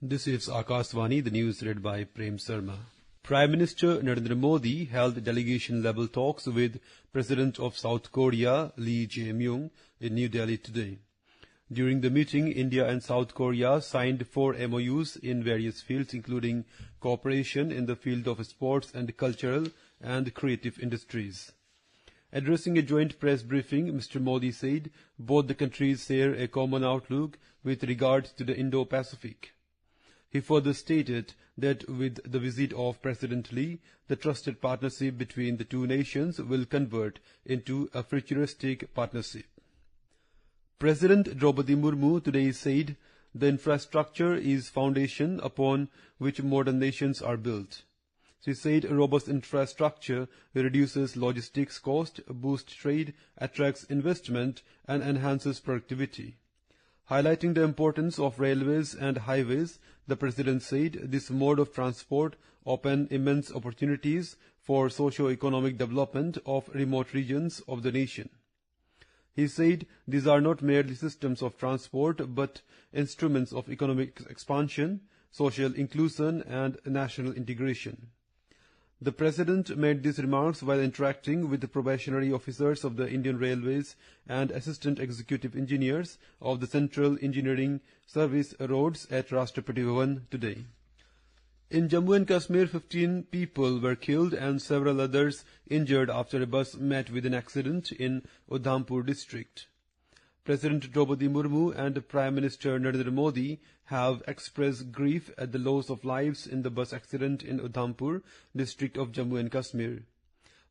This is Akashvani, the news read by Prem Sharma. Prime Minister Narendra Modi held delegation-level talks with President of South Korea Lee Jae-myung in New Delhi today. During the meeting, India and South Korea signed 4 MOUs in various fields, including cooperation in the field of sports and cultural and creative industries. Addressing a joint press briefing, Mr. Modi said both the countries share a common outlook with regard to the Indo-Pacific. He further stated that with the visit of President Lee, the trusted partnership between the two nations will convert into a futuristic partnership. President Draupadi Murmu today said the infrastructure is foundation upon which modern nations are built. She said robust infrastructure reduces logistics cost, boosts trade, attracts investment, and enhances productivity. Highlighting the importance of railways and highways, the President said this mode of transport opens immense opportunities for socio-economic development of remote regions of the nation. He said these are not merely systems of transport but instruments of economic expansion, social inclusion, and national integration. The President made these remarks while interacting with the probationary officers of the Indian Railways and assistant executive engineers of the Central Engineering Service roads at Rashtrapati Bhavan today. In Jammu and Kashmir, 15 people were killed and several others injured after a bus met with an accident in Udhampur district. President Draupadi Murmu and Prime Minister Narendra Modi have expressed grief at the loss of lives in the bus accident in Udhampur district of Jammu and Kashmir.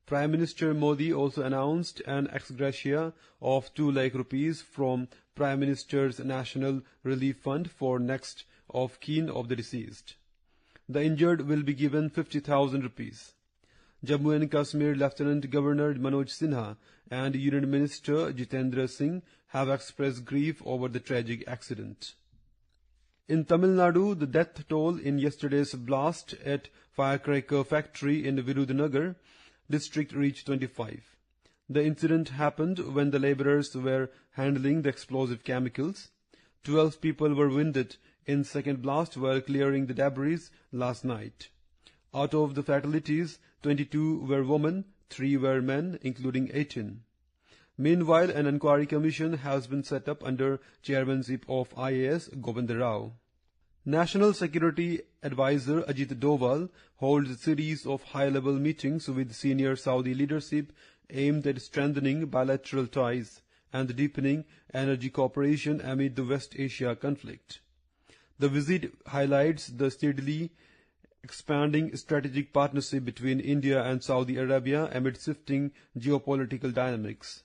Prime Minister Modi also announced an ex gratia of 2 lakh rupees from Prime Minister's National Relief Fund for next of kin of the deceased. The injured will be given 50,000 rupees. Jammu and Kashmir Lieutenant Governor Manoj Sinha and Union Minister Jitendra Singh have expressed grief over the tragic accident. In Tamil Nadu, the death toll in yesterday's blast at firecracker factory in Virudhunagar district reached 25. The incident happened when the laborers were handling the explosive chemicals. 12 people were wounded in second blast while clearing the debris last night. Out of the fatalities, 22 were women, 3 were men, including 18. Meanwhile, an inquiry commission has been set up under chairmanship of IAS Govinda Rao. National Security Advisor Ajit Doval holds a series of high-level meetings with senior Saudi leadership aimed at strengthening bilateral ties and deepening energy cooperation amid the West Asia conflict. The visit highlights the steadily expanding strategic partnership between India and Saudi Arabia amid shifting geopolitical dynamics.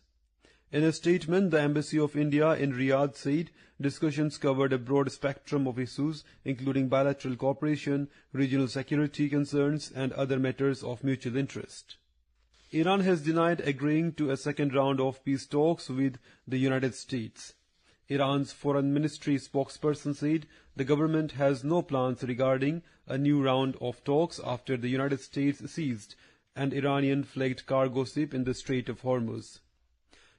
In a statement, the Embassy of India in Riyadh said discussions covered a broad spectrum of issues, including bilateral cooperation, regional security concerns, and other matters of mutual interest. Iran has denied agreeing to a second round of peace talks with the United States. Iran's foreign ministry spokesperson said the government has no plans regarding a new round of talks after the United States seized an Iranian-flagged cargo ship in the Strait of Hormuz.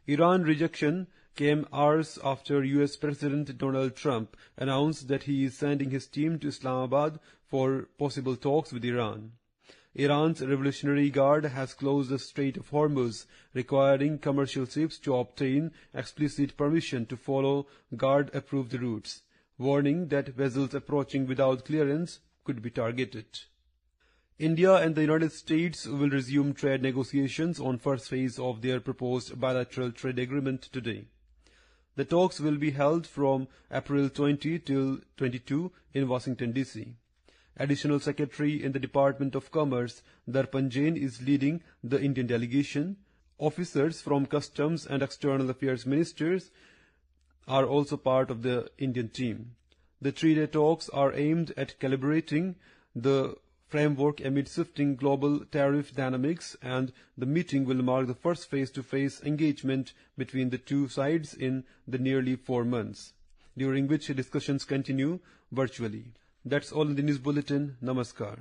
Iran rejection came hours after U.S. President Donald Trump announced that he is sending his team to Islamabad for possible talks with Iran. Iran's Revolutionary Guard has closed the Strait of Hormuz, requiring commercial ships to obtain explicit permission to follow Guard-approved routes, warning that vessels approaching without clearance could be targeted. India and the United States will resume trade negotiations on first phase of their proposed bilateral trade agreement today. The talks will be held from April 20 till 22 in Washington, D.C. Additional Secretary in the Department of Commerce, Darpan Jain, is leading the Indian delegation. Officers from Customs and External Affairs Ministers are also part of the Indian team. The 3-day talks are aimed at calibrating the framework amid shifting global tariff dynamics, and the meeting will mark the first face-to-face engagement between the two sides in the nearly 4 months, during which discussions continue virtually. That's all in the news bulletin. Namaskar.